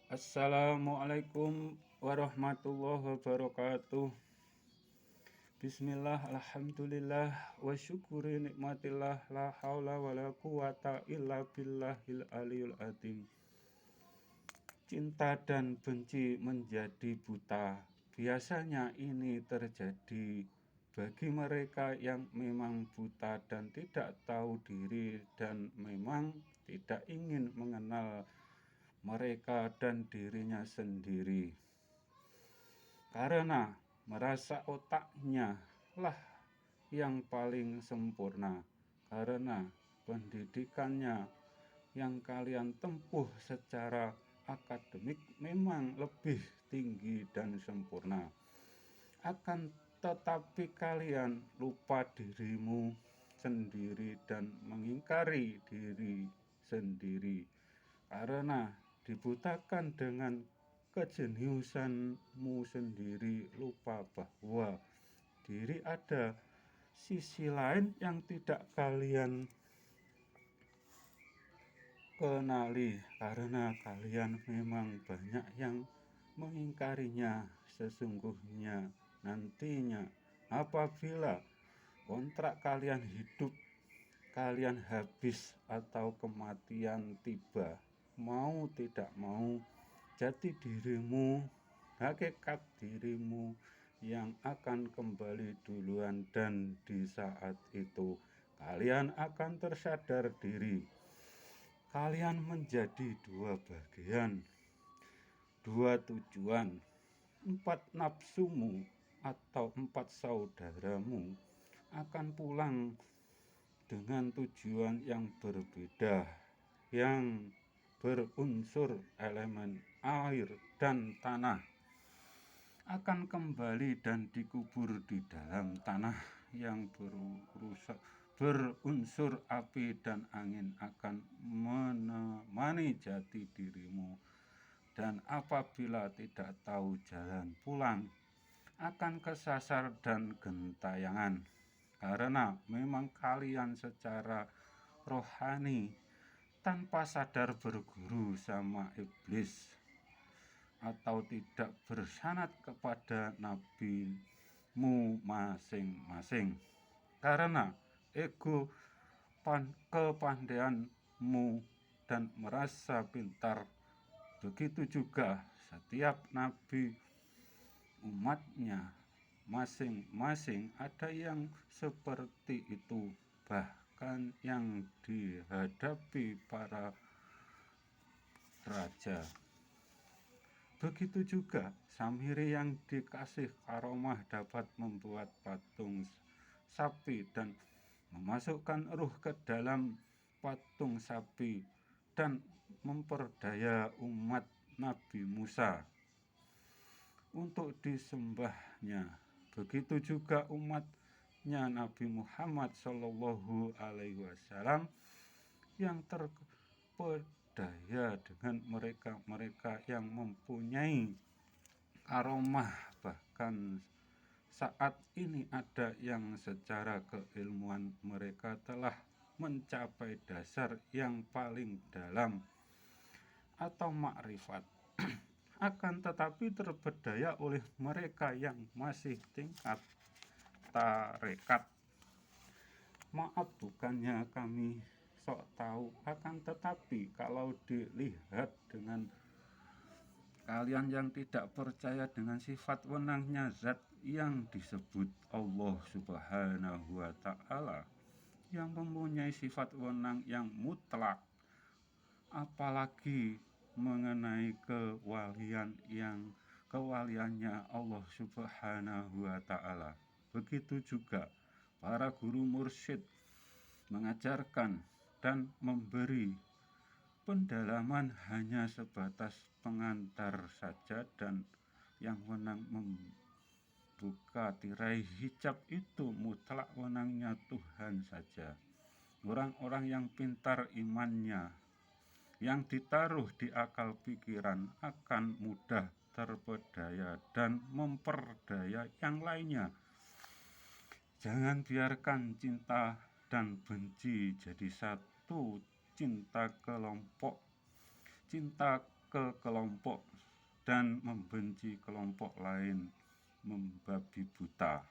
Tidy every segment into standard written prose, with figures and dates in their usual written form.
Assalamualaikum warahmatullahi wabarakatuh. Bismillah, alhamdulillah, wa syukuri nikmatillah, la haula wa la quwata illa billahil aliyul azim. Cinta dan benci menjadi buta. Biasanya ini terjadi bagi mereka yang memang buta dan tidak tahu diri dan memang tidak ingin mengenal mereka dan dirinya sendiri, karena merasa otaknya lah yang paling sempurna, karena pendidikannya yang kalian tempuh secara akademik memang lebih tinggi dan sempurna. Akan tetapi kalian lupa dirimu sendiri dan mengingkari diri sendiri, karena dibutakan dengan kejeniusanmu sendiri, lupa bahwa diri ada sisi lain yang tidak kalian kenali, karena kalian memang banyak yang mengingkarinya. Sesungguhnya nantinya apabila kontrak kalian hidup kalian habis atau kematian tiba, mau tidak mau jati dirimu, hakikat dirimu yang akan kembali duluan, dan di saat itu kalian akan tersadar diri. Kalian menjadi dua bagian, dua tujuan, empat nafsumu atau empat saudaramu akan pulang dengan tujuan yang berbeda, yang berunsur elemen air dan tanah, akan kembali dan dikubur di dalam tanah yang berunsur api dan angin, akan menemani jati dirimu. Dan apabila tidak tahu jalan pulang, akan kesasar dan gentayangan, karena memang kalian secara rohani tanpa sadar berguru sama iblis atau tidak bersanad kepada nabimu masing-masing, karena ego, kepandaianmu dan merasa pintar. Begitu juga setiap nabi umatnya masing-masing ada yang seperti itu, bahkan yang dihadapi para raja. Begitu juga Samiri yang dikasih karomah dapat membuat patung sapi dan memasukkan ruh ke dalam patung sapi dan memperdaya umat Nabi Musa untuk disembahnya. Begitu juga umatnya Nabi Muhammad Shallallahu Alaihi Wasallam yang terpedaya dengan mereka yang mempunyai karomah. Bahkan saat ini ada yang secara keilmuan mereka telah mencapai dasar yang paling dalam atau makrifat, akan tetapi terpedaya oleh mereka yang masih tingkat tarekat. Maaf, bukannya kami sok tahu, akan tetapi kalau dilihat dengan kalian yang tidak percaya dengan sifat wenangnya zat yang disebut Allah Subhanahu wa Ta'ala, yang mempunyai sifat wenang yang mutlak, apalagi mengenai kewalian yang kewaliannya Allah Subhanahu wa Ta'ala. Begitu juga para guru mursyid mengajarkan dan memberi pendalaman hanya sebatas pengantar saja, dan yang wenang membuka tirai hijab itu mutlak wenangnya Tuhan saja. Orang-orang yang pintar imannya, yang ditaruh di akal pikiran, akan mudah terpedaya dan memperdaya yang lainnya. Jangan biarkan cinta dan benci jadi satu, cinta kelompok, cinta ke kelompok dan membenci kelompok lain, membabi buta,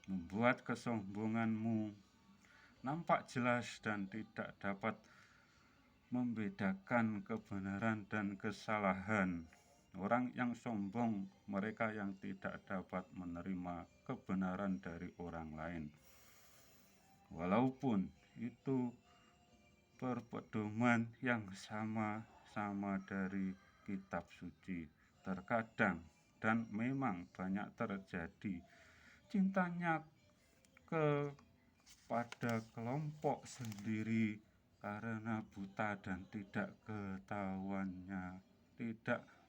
membuat kesombonganmu nampak jelas dan tidak dapat membedakan kebenaran dan kesalahan. Orang yang sombong, mereka yang tidak dapat menerima kebenaran dari orang lain. Walaupun itu pedoman yang sama-sama dari kitab suci, terkadang dan memang banyak terjadi cintanya kepada kelompok sendiri karena buta dan tidak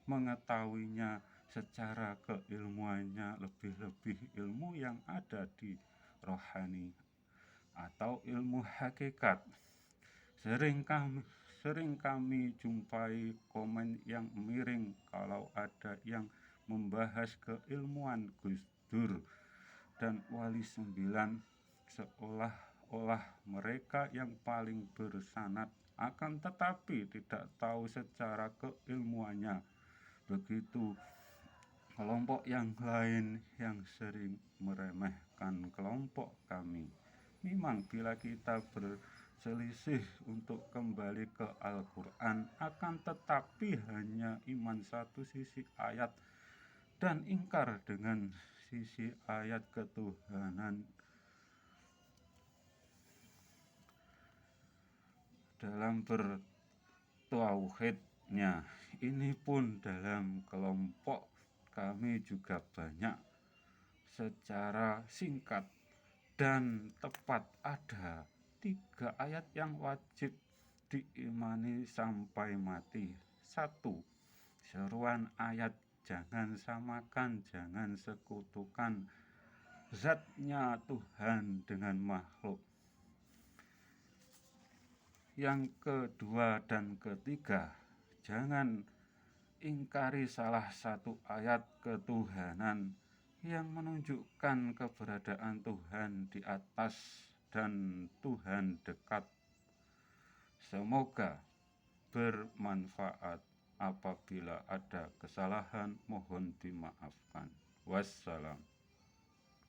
mengetahuinya secara keilmuannya, lebih-lebih ilmu yang ada di rohani atau ilmu hakikat. Sering kami jumpai komen yang miring kalau ada yang membahas keilmuan Gus Dur dan Wali Sembilan, seolah-olah mereka yang paling bersanad, akan tetapi tidak tahu secara keilmuannya. Begitu kelompok yang lain yang sering meremehkan kelompok kami. Memang bila kita berselisih untuk kembali ke Al-Quran, akan tetapi hanya iman satu sisi ayat dan ingkar dengan sisi ayat ketuhanan dalam bertauhidnya. Ini pun dalam kelompok kami juga banyak secara singkat dan tepat ada 3 ayat yang wajib diimani sampai mati. 1. Seruan ayat, jangan samakan, jangan sekutukan zatnya Tuhan dengan makhluk. Yang kedua dan ketiga, jangan ingkari salah satu ayat ketuhanan yang menunjukkan keberadaan Tuhan di atas dan Tuhan dekat. Semoga bermanfaat. Apabila ada kesalahan, mohon dimaafkan. Wassalam.